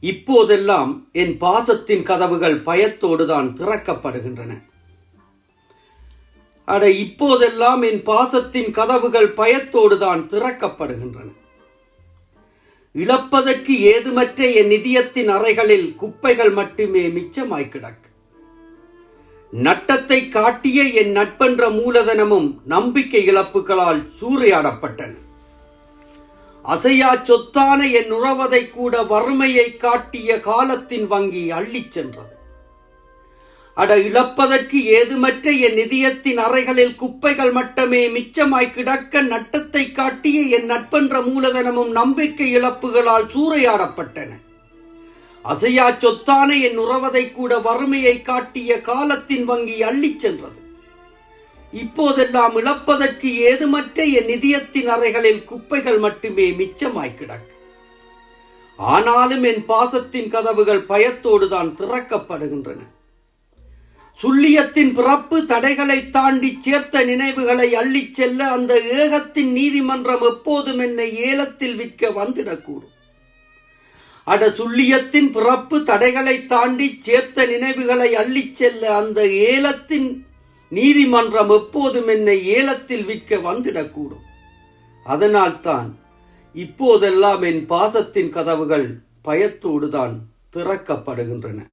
இப்போதெல்லாம் என் பாசத்தின் கதவுகள் பயத்தோடுதான் திறக்கப்படுகின்றன. இப்போதெல்லாம் என் பாசத்தின் கதவுகள் பயத்தோடுதான் திறக்கப்படுகின்றன. இழப்பதற்கு ஏதுமற்ற என் நிதியத்தின் அறைகளில் குப்பைகள் மட்டுமே மிச்சமாய் கிடக்கு. நட்டத்தை காட்டிய என் நட்பென்ற மூலதனமும் நம்பிக்கை இழப்புகளால் சூறையாடப்பட்டன. அசையா சொத்தான என் உறவதை கூட வறுமையை காட்டிய காலத்தின் வங்கி அள்ளிச் சென்றது. இழப்பதற்கு ஏதுமற்ற என் நிதியத்தின் அறைகளில் குப்பைகள் மட்டுமே மிச்சமாய் கிடக்க நட்டத்தை காட்டிய என் நட்பென்ற மூலதனமும் நம்பிக்கை இழப்புகளால் சூறையாடப்பட்டன. அசையா சொத்தான என் உறவதை கூட வறுமையை காட்டிய காலத்தின் வங்கி அள்ளிச் சென்றது. இப்போதெல்லாம் இழப்பதற்கு ஏதுமற்ற என் நிதியத்தின் அறைகளில் குப்பைகள் மட்டுமே மிச்சமாய் கிடக்கு. ஆனாலும் என் பாசத்தின் கதவுகள் பயத்தோடுதான் திறக்கப்படுகின்றன. சுள்ளியத்தின் பிறப்பு தடைகளை தாண்டி சேர்த்த நினைவுகளை அள்ளிச் செல்ல அந்த ஏகத்தின் நீதிமன்றம் எப்போதும் என்னை ஏலத்தில் விற்க வந்துடக்கூடும். சுள்ளியத்தின் பிறப்பு தடைகளை தாண்டி சேர்த்த நினைவுகளை அள்ளிச் செல்ல அந்த ஏலத்தின் நீதிமன்றம் எப்போதும் என்னை ஏலத்தில் விற்க வந்துடக்கூடும். அதனால்தான் இப்போதெல்லாம் என் பாசத்தின் கதவுகள் பயத்தோடுதான் திறக்கப்படுகின்றன.